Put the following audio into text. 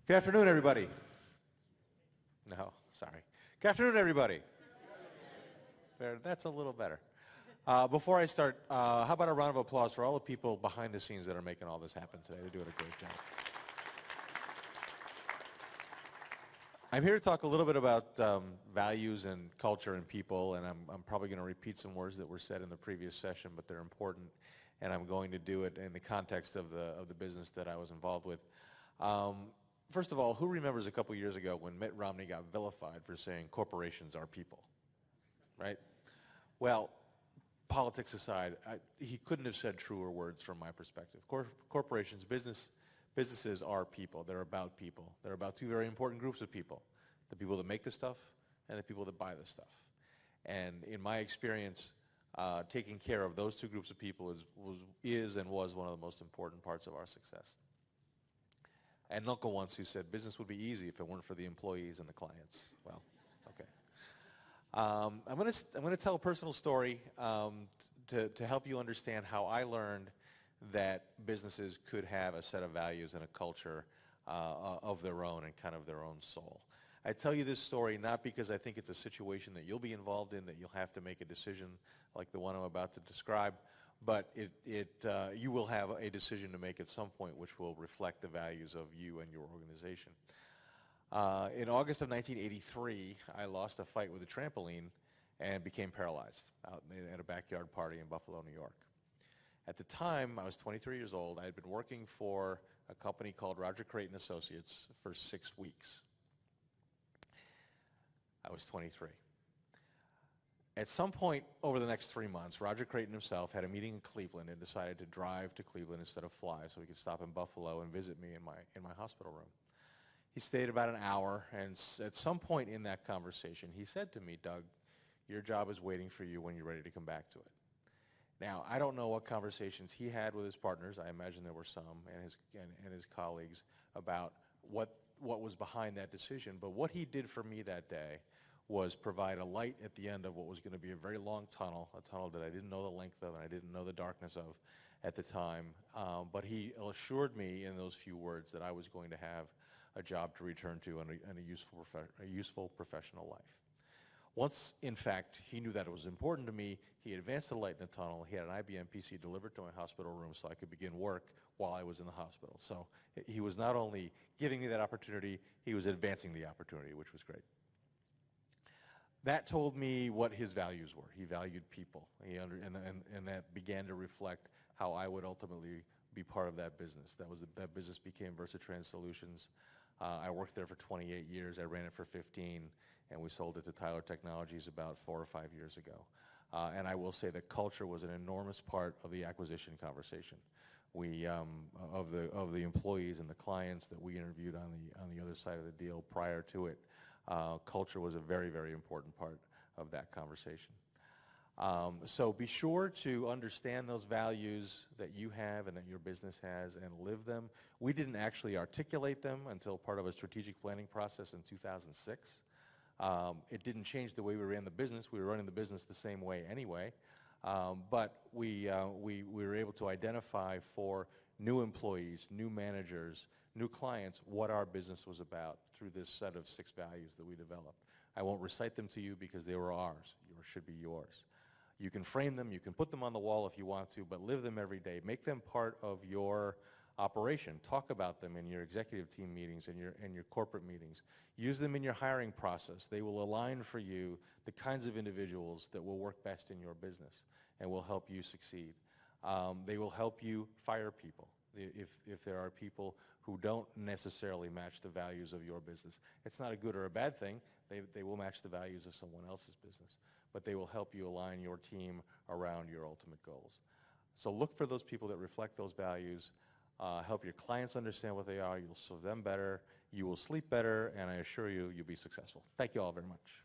Good afternoon, everybody. No, sorry. Good afternoon, everybody. That's a little better. Before I start, how about a round of applause for all the people behind the scenes that are making all this happen today? They're doing a great job. I'm here to talk a little bit about values and culture and people, and I'm probably going to repeat some words that were said in the previous session, but they're important, and I'm going to do it in the context of the business that I was involved with. First of all, who remembers a couple years ago when Mitt Romney got vilified for saying corporations are people, right? Well, politics aside, he couldn't have said truer words from my perspective. Corporations, businesses are people. They're about people. They're about two very important groups of people, the people that make the stuff and the people that buy the stuff. And in my experience, taking care of those two groups of people is and was one of the most important parts of our success. And Uncle once who said business would be easy if it weren't for the employees and the clients. Well, okay. I'm going to tell a personal story to help you understand how I learned that businesses could have a set of values and a culture of their own and kind of their own soul. I tell you this story not because I think it's a situation that you'll be involved in, that you'll have to make a decision like the one I'm about to describe, but you will have a decision to make at some point which will reflect the values of you and your organization. In August of 1983, I lost a fight with a trampoline and became paralyzed out at a backyard party in Buffalo, New York. At the time, I was 23 years old. I had been working for a company called Roger Creighton Associates for 6 weeks. I was 23. At some point over the next 3 months, Roger Creighton himself had a meeting in Cleveland and decided to drive to Cleveland instead of fly so he could stop in Buffalo and visit me in my hospital room. He stayed about an hour, and at some point in that conversation, he said to me, "Doug, your job is waiting for you when you're ready to come back to it." Now, I don't know what conversations he had with his partners. I imagine there were some, and his colleagues about what was behind that decision. But what he did for me that day was provide a light at the end of what was going to be a very long tunnel, a tunnel that I didn't know the length of and I didn't know the darkness of at the time. But he assured me in those few words that I was going to have a job to return to and a useful professional life. Once, in fact, he knew that it was important to me, he advanced the light in the tunnel. He had an IBM PC delivered to my hospital room so I could begin work while I was in the hospital. So he was not only giving me that opportunity, he was advancing the opportunity, which was great. That told me what his values were. He valued people, and that began to reflect how I would ultimately be part of that business. That business became VersaTrans Solutions. I worked there for 28 years. I ran it for 15, and we sold it to Tyler Technologies about 4 or 5 years ago. And I will say that culture was an enormous part of the acquisition conversation. We of the employees and the clients that we interviewed on the other side of the deal prior to it. Culture was a very, very important part of that conversation. So be sure to understand those values that you have and that your business has and live them. We didn't actually articulate them until part of a strategic planning process in 2006. It didn't change the way we ran the business. We were running the business the same way anyway. But we were able to identify for new employees, new managers, new clients, what our business was about through this set of 6 values that we developed. I won't recite them to you because they were ours. Yours should be yours. You can frame them, you can put them on the wall if you want to, but live them every day. Make them part of your operation. Talk about them in your executive team meetings and your corporate meetings. Use them in your hiring process. They will align for you the kinds of individuals that will work best in your business and will help you succeed. They will help you fire people if there are people who don't necessarily match the values of your business. It's not a good or a bad thing. They will match the values of someone else's business, but they will help you align your team around your ultimate goals. So look for those people that reflect those values. Help your clients understand what they are. You'll serve them better. You will sleep better, and I assure you, you'll be successful. Thank you all very much.